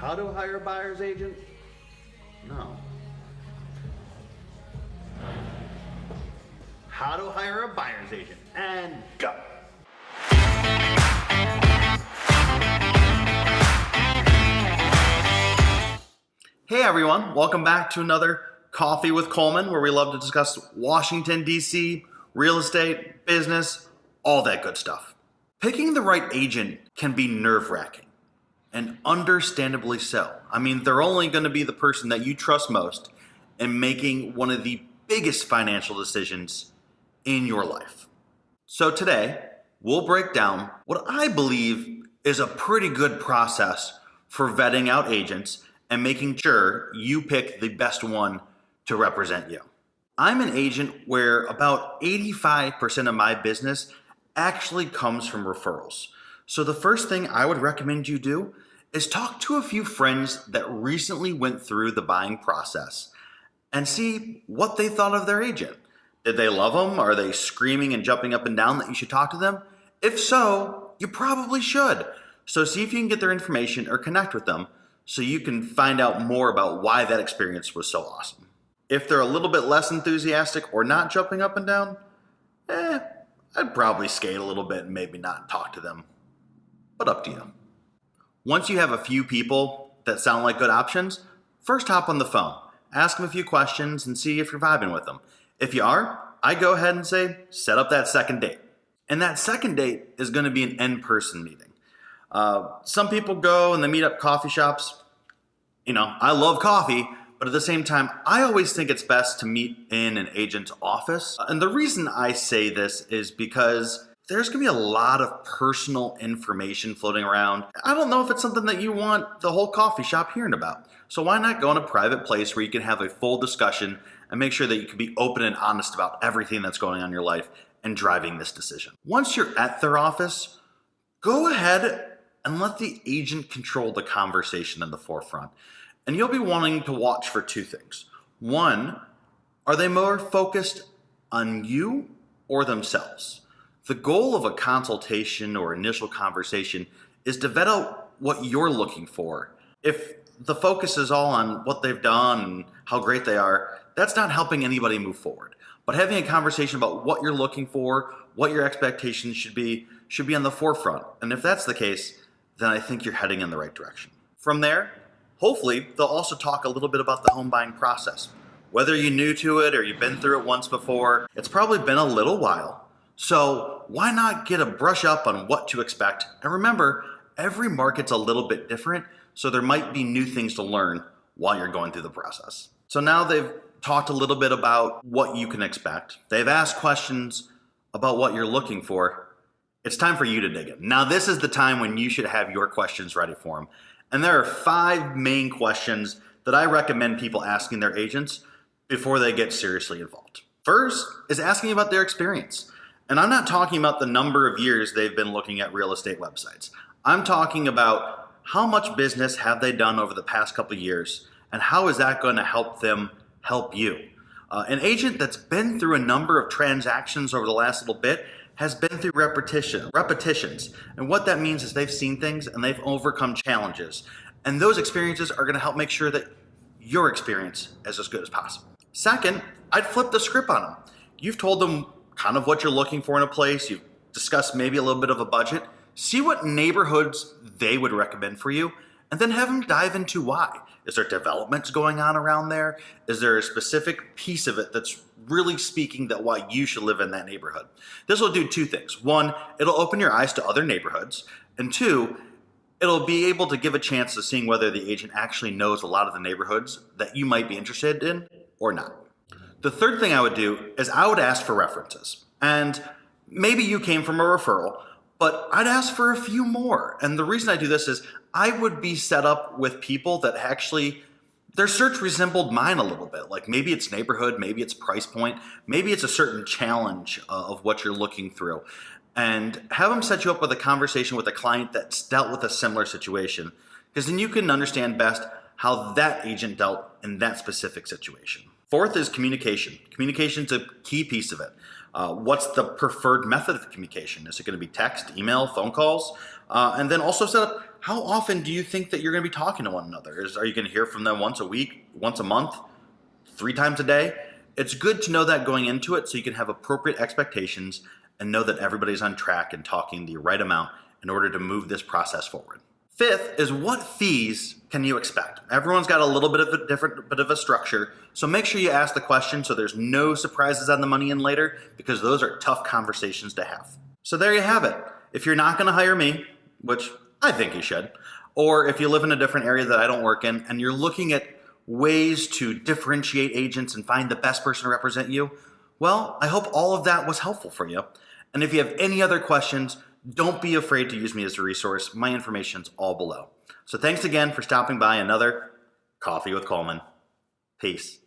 How to hire a buyer's agent? No. How to hire a buyer's agent, and go. Hey everyone, welcome back to another Coffee with Coleman, where we love to discuss Washington, D.C., real estate, business, all that good stuff. Picking the right agent can be nerve-wracking, and understandably so. I mean, they're only going to be the person that you trust most in making one of the biggest financial decisions in your life. So today, we'll break down what I believe is a pretty good process for vetting out agents and making sure you pick the best one to represent you. I'm an agent where about 85% of my business actually comes from referrals. So the first thing I would recommend you do is talk to a few friends that recently went through the buying process and see what they thought of their agent. Did they love them? Are they screaming and jumping up and down that you should talk to them? If so, you probably should. So see if you can get their information or connect with them so you can find out more about why that experience was so awesome. If they're a little bit less enthusiastic or not jumping up and down, I'd probably skate a little bit and maybe not talk to them, but up to you. Once you have a few people that sound like good options, first hop on the phone, ask them a few questions and see if you're vibing with them. If you are, I go ahead and say, set up that second date. And that second date is going to be an in-person meeting. Some people go and they meet up coffee shops. You know, I love coffee, but at the same time, I always think it's best to meet in an agent's office. And the reason I say this is because there's gonna be a lot of personal information floating around. I don't know if it's something that you want the whole coffee shop hearing about. So why not go in a private place where you can have a full discussion and make sure that you can be open and honest about everything that's going on in your life and driving this decision. Once you're at their office, go ahead and let the agent control the conversation in the forefront. And you'll be wanting to watch for two things. One, are they more focused on you or themselves? The goal of a consultation or initial conversation is to vet out what you're looking for. If the focus is all on what they've done and how great they are, that's not helping anybody move forward. But having a conversation about what you're looking for, what your expectations should be on the forefront. And if that's the case, then I think you're heading in the right direction. From there, hopefully, they'll also talk a little bit about the home buying process. Whether you're new to it or you've been through it once before, it's probably been a little while. So why not get a brush up on what to expect? And remember, every market's a little bit different, so there might be new things to learn while you're going through the process. So now they've talked a little bit about what you can expect. They've asked questions about what you're looking for. It's time for you to dig in. Now, this is the time when you should have your questions ready for them. And there are 5 main questions that I recommend people asking their agents before they get seriously involved. First is asking about their experience. And I'm not talking about the number of years they've been looking at real estate websites. I'm talking about how much business have they done over the past couple of years, and how is that going to help them help you? An agent that's been through a number of transactions over the last little bit has been through repetitions. And what that means is they've seen things and they've overcome challenges. And those experiences are going to help make sure that your experience is as good as possible. Second, I'd flip the script on them. You've told them kind of what you're looking for in a place. You've discussed maybe a little bit of a budget. See what neighborhoods they would recommend for you, and then have them dive into why. Is there developments going on around there? Is there a specific piece of it that's really speaking that why you should live in that neighborhood? This will do 2 things. 1, it'll open your eyes to other neighborhoods. And 2, it'll be able to give a chance of seeing whether the agent actually knows a lot of the neighborhoods that you might be interested in or not. The third thing I would do is I would ask for references. And maybe you came from a referral, but I'd ask for a few more. And the reason I do this is I would be set up with people that actually, their search resembled mine a little bit. Like maybe it's neighborhood, maybe it's price point, maybe it's a certain challenge of what you're looking through. And have them set you up with a conversation with a client that's dealt with a similar situation, because then you can understand best how that agent dealt in that specific situation. Fourth is communication. Communication's a key piece of it. What's the preferred method of communication? Is it going to be text, email, phone calls? And then also set up how often do you think that you're going to be talking to one another? Are you going to hear from them once a week, once a month, 3 times a day? It's good to know that going into it so you can have appropriate expectations and know that everybody's on track and talking the right amount in order to move this process forward. Fifth is, what fees can you expect? Everyone's got a little bit of a different bit of a structure, so make sure you ask the question so there's no surprises on the money in later, because those are tough conversations to have. So there you have it. If you're not going to hire me, which I think you should, or if you live in a different area that I don't work in and you're looking at ways to differentiate agents and find the best person to represent you, well, I hope all of that was helpful for you. And if you have any other questions, don't be afraid to use me as a resource. My information's all below. So thanks again for stopping by another Coffee with Coleman. Peace.